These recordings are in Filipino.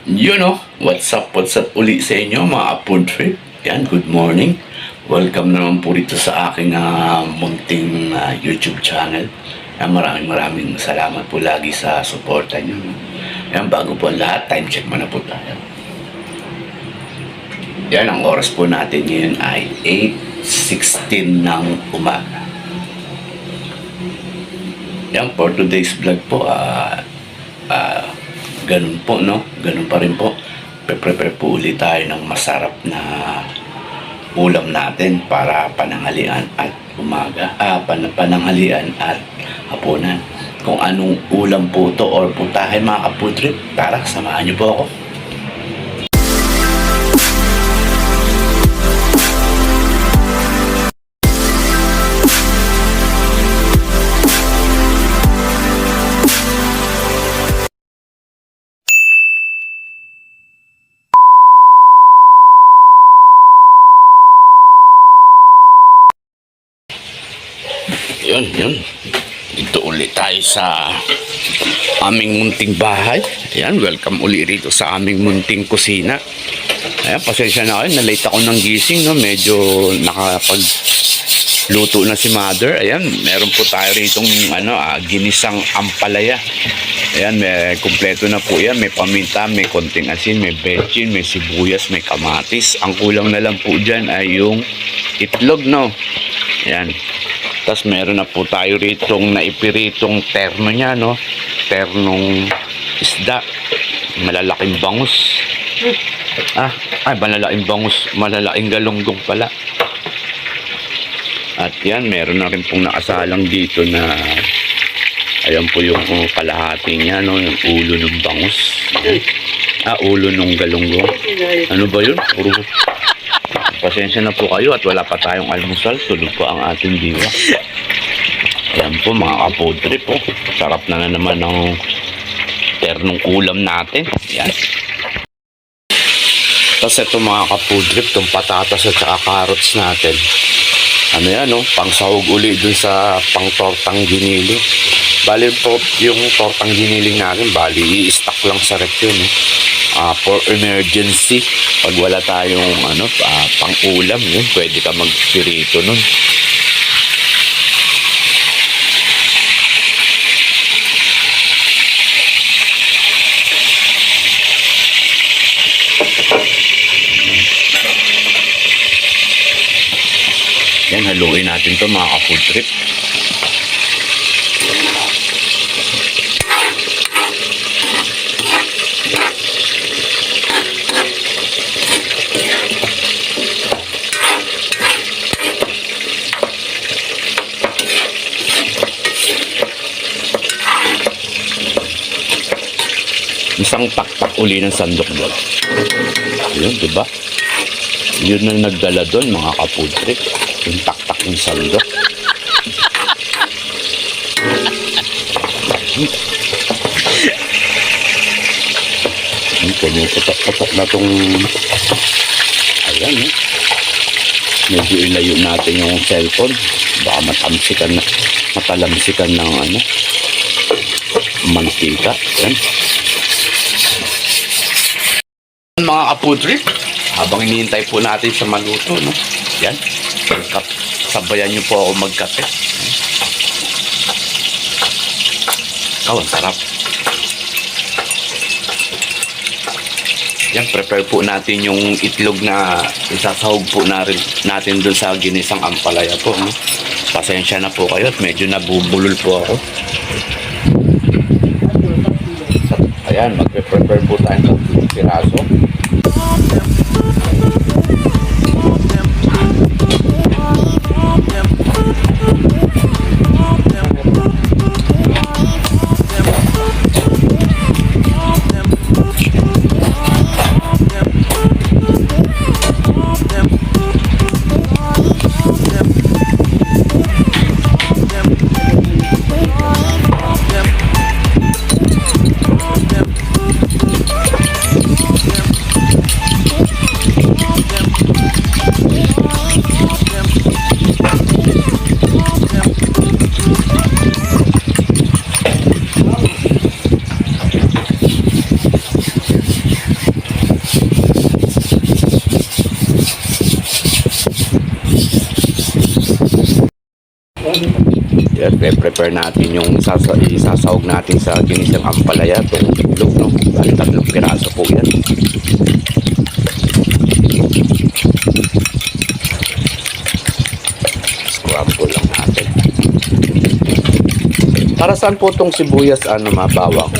What's up uli sa inyo mga Apodtrip. Yan, good morning. Welcome naman po rito sa aking munting YouTube channel. Yan, maraming salamat po lagi sa suporta nyo. Yan, bago po ang lahat, time check muna po tayo. Yan, ang oras po natin ngayon ay 8:16 ng umaga. Yan, for today's vlog po, ganun po, no? Ganun pa rin po. Prepare po ulit tayo ng masarap na ulam natin para pananghalian at umaga. Pananghalian at hapunan. Kung anong ulam po to or putahe mga Apodtrip, tara, samahan niyo po ako. Yun. Dito ulit tayo sa aming munting bahay. Ayan, welcome ulit rito sa aming munting kusina. Ayan, pasensya na kayo, na-late ako ng gising, no? Medyo nakapagluto na si mother. Ayan, meron po tayo rito ginisang ampalaya. Ayan, may kumpleto na po yan. May paminta, may konting asin, may bechin, may sibuyas, may kamatis. Ang kulang na lang po dyan ay yung itlog, no? Ayan. Tapos meron na po tayo ritong naipiritong terno niya, no? Ternong isda. Malalaking bangus. Malalaking bangus. Malalaking galunggong pala. At yan, meron na rin pong nakasalang dito na ayan po yung kalahati niya, no? Yung ulo ng bangus. Ulo ng galunggong. Ano ba yun? Pasensya na po kayo at wala pa tayong almusal. Tulog po ang ating diwa. Ayan po mga Apodtrip po. Sarap na naman ng ternong ulam natin. Ayan. Tapos ito mga Apodtrip, itong patatas at saka carrots natin. Ano yan, no? Pang sahog uli dun sa pang tortang giniling. Bali po yung tortang giniling natin, i-stock lang sa rep yun, eh. For emergency, pag wala tayong pang ulam, yun, pwede ka magpirito nun. Yan, haluin natin to mga Apodtrip. Isang taktak uli ng sandok doon. Yun, diba? Yun ang nagdala doon mga Apodtrip. Yung taktak ng sandok. Pumuputok-putok na itong ayan, eh. Medyo ilayo natin yung cellphone. Baka matalamsikan ng mantika. Ayan. Mga Apodtrip, habang hinihintay po natin sa maluto, no? Yan, sabayan nyo po ako magkape. Ang sarap. Yan, prepare po natin yung itlog na isasahog po natin dun sa ginisang ampalaya po, no? Pasensya na po kayo at medyo nabubulol po ako. Ayan, magpe-prepare po tayo ng piraso. i-prepare natin yung isasahog natin sa ginisang ampalaya. Itong itlog, no? Bali, 3 piraso po yan. Scramble lang natin. Para saan po itong sibuyas, mabawang?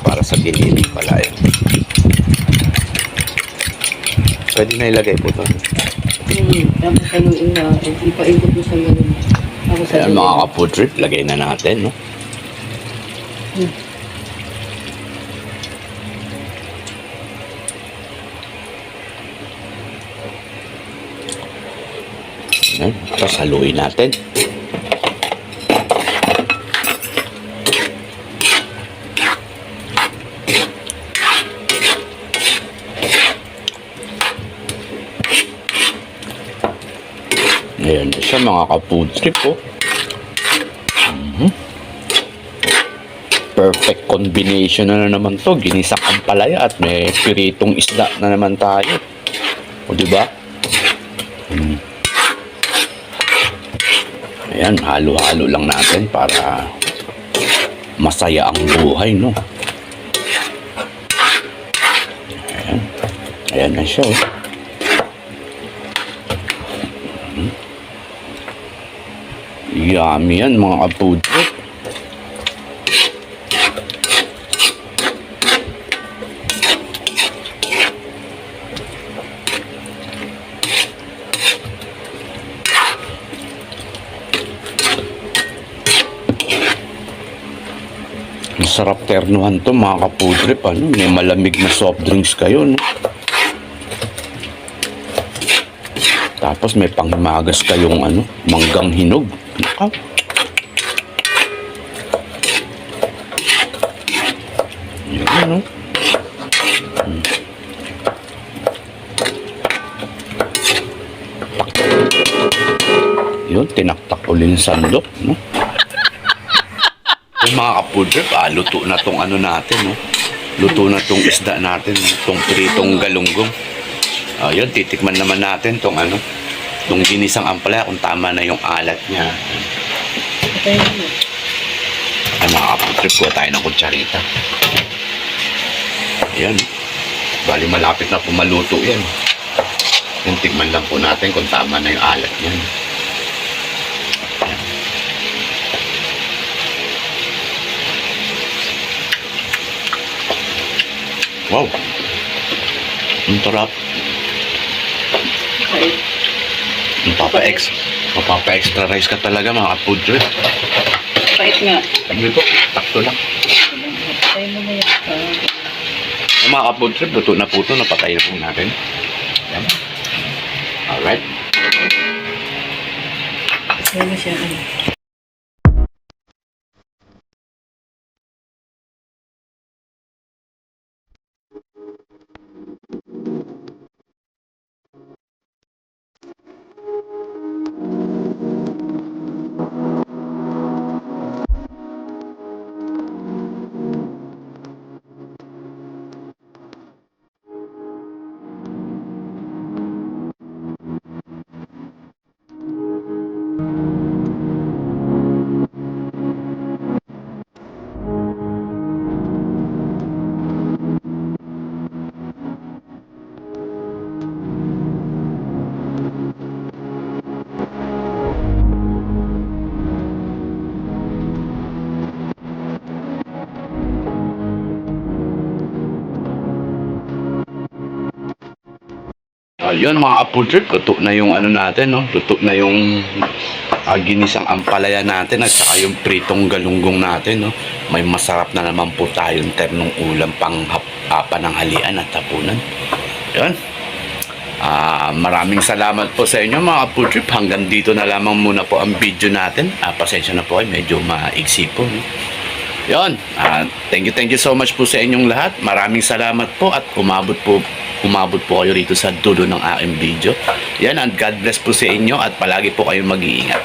Para sa giniling pala yan. Pwede na ilagay po ito. Tapos ipaikot mo sa ganun. Ayan mga ka-food trip, lagay na natin, no? Ayan, tapos haluin natin. Ayan na siya mga ka-food trip, oh. Perfect combination na naman to. Ginisak ampalaya at may piritong isda na naman tayo. O diba? Ayan, halo-halo lang natin para masaya ang buhay, no? Ayan. Ayan na siya, oh. Yummy yan mga ka-food trip. Masarap ternuhan to mga ka-food trip, may malamig na soft drinks kayo, no? Tapos may panghimagas kayong manggang hinog. Naka. Yun, no? Yun, tinaktak ulit yung sandok, no? Yung mga ka-food trip, luto na tong natin, no? Luto na tong isda natin, tong pritong galunggong. Yun, titikman naman natin tong tong ginisang ampalaya kung tama na yung alat niya. Mga ka-food trip, kuha tayo ng kutsarita. Ayan. Bali, malapit na po maluto yan. Yung tikman lang po natin kung tama na yung alat niya. Wow! Ang tarap. Mapapa-extra rice ka talaga mga food trip. Pait nga. Ito, takto lang. Patay mo na yan. Yung mga food trip, luto na po ito. Napatay na po natin. Yan. Alright. Patay mo siya. Ayun mga ka-food trip, luto na yung natin, no? Luto na yung ginisang ampalaya natin at saka yung pritong galunggong natin, no? May masarap na naman po tayong ternong ulam pang pananghalian at hapunan. Ayun. Maraming salamat po sa inyo mga ka-food trip. Hanggang dito na lamang muna po ang video natin. Pasensya na po kayo, medyo maigsi po, no? Yun. Thank you so much po sa inyong lahat. Maraming salamat po at umabot po kayo rito sa dulo ng aking video. Yan, and God bless po sa inyo at palagi po kayong mag-iingat.